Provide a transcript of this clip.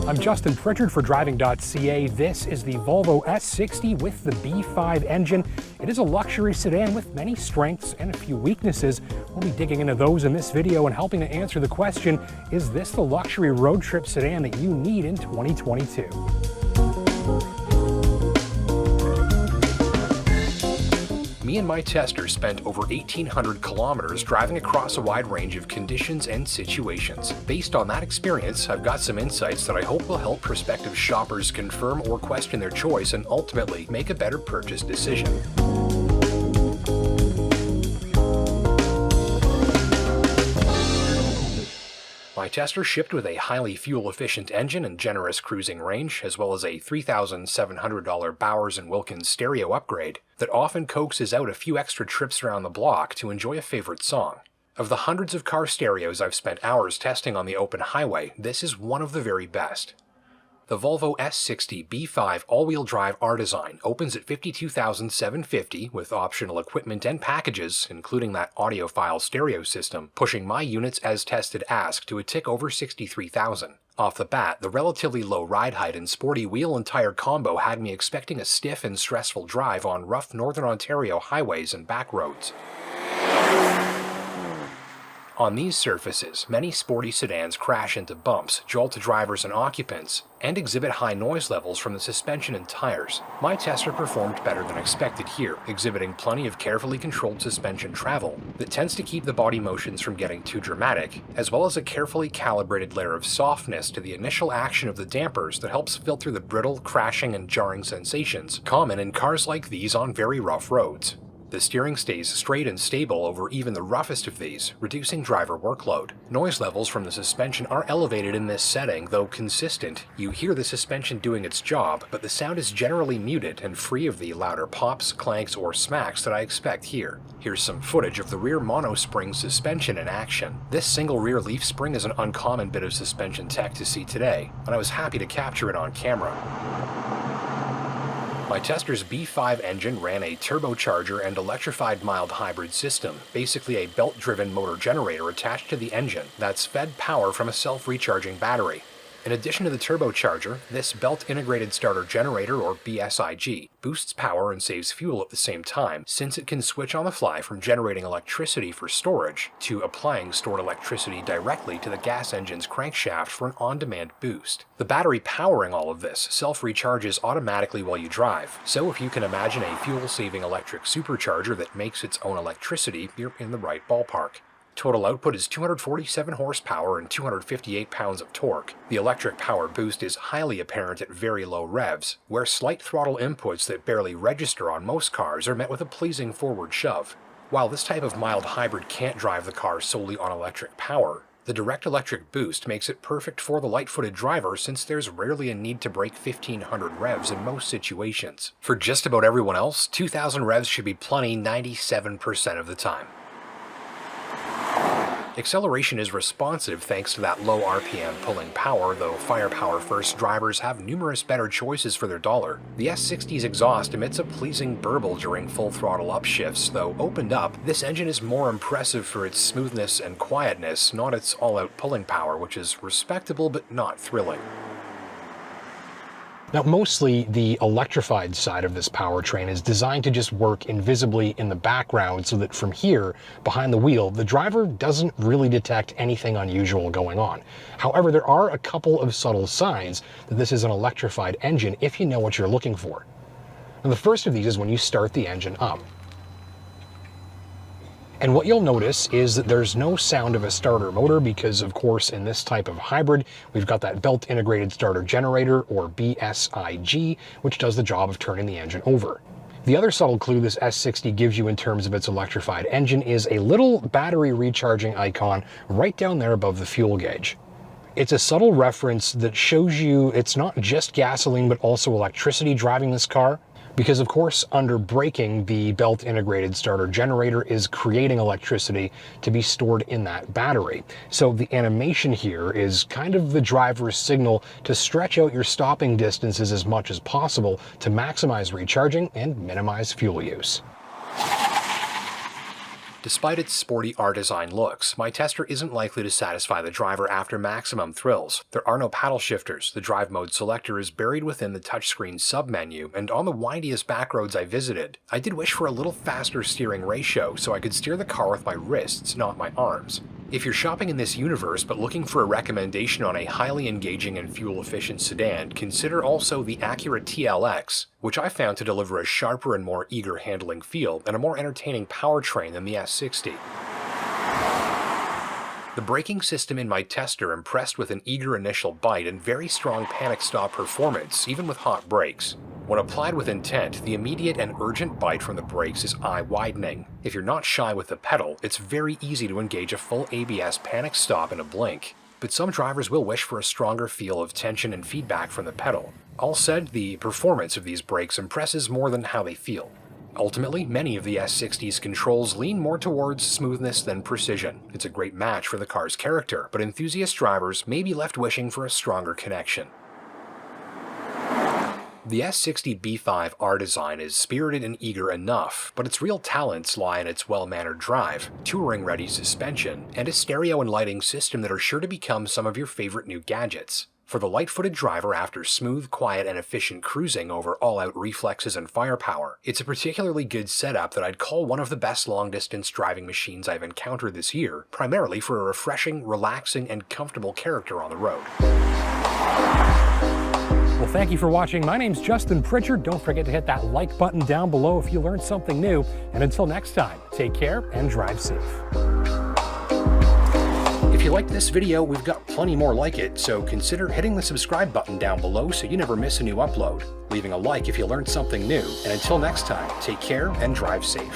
I'm Justin Pritchard for Driving.ca. This is the Volvo S60 with the B5 engine. It is a luxury sedan with many strengths and a few weaknesses. We'll be digging into those in this video and helping to answer the question, is this the luxury road trip sedan that you need in 2022? Me and my tester spent over 1,800 kilometers driving across a wide range of conditions and situations. Based on that experience, I've got some insights that I hope will help prospective shoppers confirm or question their choice and ultimately make a better purchase decision. My tester shipped with a highly fuel-efficient engine and generous cruising range, as well as a $3,700 Bowers & Wilkins stereo upgrade that often coaxes out a few extra trips around the block to enjoy a favorite song. Of the hundreds of car stereos I've spent hours testing on the open highway, this is one of the very best. The Volvo S60 B5 all-wheel drive R-Design opens at $52,750 with optional equipment and packages, including that audiophile stereo system, pushing my units as tested ask to a tick over $63,000. Off the bat, the relatively low ride height and sporty wheel and tire combo had me expecting a stiff and stressful drive on rough Northern Ontario highways and back roads. On these surfaces, many sporty sedans crash into bumps, jolt drivers and occupants, and exhibit high noise levels from the suspension and tires. My tester performed better than expected here, exhibiting plenty of carefully controlled suspension travel that tends to keep the body motions from getting too dramatic, as well as a carefully calibrated layer of softness to the initial action of the dampers that helps filter the brittle, crashing, and jarring sensations common in cars like these on very rough roads. The steering stays straight and stable over even the roughest of these, reducing driver workload. Noise levels from the suspension are elevated in this setting, though consistent. You hear the suspension doing its job, but the sound is generally muted and free of the louder pops, clanks, or smacks that I expect here. Here's some footage of the rear monospring suspension in action. This single rear leaf spring is an uncommon bit of suspension tech to see today, and I was happy to capture it on camera. My tester's B5 engine ran a turbocharger and electrified mild hybrid system, basically a belt-driven motor generator attached to the engine that's fed power from a self-recharging battery. In addition to the turbocharger, this belt-integrated starter generator, or BSIG, boosts power and saves fuel at the same time, since it can switch on the fly from generating electricity for storage to applying stored electricity directly to the gas engine's crankshaft for an on-demand boost. The battery powering all of this self-recharges automatically while you drive, so if you can imagine a fuel-saving electric supercharger that makes its own electricity, you're in the right ballpark. Total output is 247 horsepower and 258 pounds of torque. The electric power boost is highly apparent at very low revs, where slight throttle inputs that barely register on most cars are met with a pleasing forward shove. While this type of mild hybrid can't drive the car solely on electric power, the direct electric boost makes it perfect for the light-footed driver since there's rarely a need to break 1,500 revs in most situations. For just about everyone else, 2,000 revs should be plenty 97% of the time. Acceleration is responsive thanks to that low RPM pulling power, though firepower-first drivers have numerous better choices for their dollar. The S60's exhaust emits a pleasing burble during full throttle upshifts, though opened up, this engine is more impressive for its smoothness and quietness, not its all-out pulling power, which is respectable but not thrilling. Now, mostly the electrified side of this powertrain is designed to just work invisibly in the background so that from here, behind the wheel, the driver doesn't really detect anything unusual going on. However, there are a couple of subtle signs that this is an electrified engine if you know what you're looking for. Now, the first of these is when you start the engine up. And what you'll notice is that there's no sound of a starter motor because, of course, in this type of hybrid, we've got that belt-integrated starter generator, or BSIG, which does the job of turning the engine over. The other subtle clue this S60 gives you in terms of its electrified engine is a little battery recharging icon right down there above the fuel gauge. It's a subtle reference that shows you it's not just gasoline but also electricity driving this car. Because of course, under braking, the belt-integrated starter generator is creating electricity to be stored in that battery. So the animation here is kind of the driver's signal to stretch out your stopping distances as much as possible to maximize recharging and minimize fuel use. Despite its sporty R-Design looks, my tester isn't likely to satisfy the driver after maximum thrills. There are no paddle shifters, the drive mode selector is buried within the touchscreen submenu, and on the windiest backroads I visited, I did wish for a little faster steering ratio so I could steer the car with my wrists, not my arms. If you're shopping in this universe but looking for a recommendation on a highly engaging and fuel-efficient sedan, consider also the Acura TLX, which I found to deliver a sharper and more eager handling feel and a more entertaining powertrain than the S60. The braking system in my tester impressed with an eager initial bite and very strong panic stop performance, even with hot brakes. When applied with intent, the immediate and urgent bite from the brakes is eye-widening. If you're not shy with the pedal, it's very easy to engage a full ABS panic stop in a blink. But some drivers will wish for a stronger feel of tension and feedback from the pedal. All said, the performance of these brakes impresses more than how they feel. Ultimately, many of the S60's controls lean more towards smoothness than precision. It's a great match for the car's character, but enthusiast drivers may be left wishing for a stronger connection. The S60 B5 R-Design is spirited and eager enough, but its real talents lie in its well-mannered drive, touring-ready suspension, and a stereo and lighting system that are sure to become some of your favorite new gadgets. For the light-footed driver after smooth, quiet, and efficient cruising over all-out reflexes and firepower, it's a particularly good setup that I'd call one of the best long-distance driving machines I've encountered this year, primarily for a refreshing, relaxing, and comfortable character on the road. Well, thank you for watching. My name's Justin Pritchard. Don't forget to hit that like button down below if you learned something new. And until next time, take care and drive safe. If you liked this video, we've got plenty more like it, so consider hitting the subscribe button down below so you never miss a new upload, leaving a like if you learned something new, and until next time, take care and drive safe.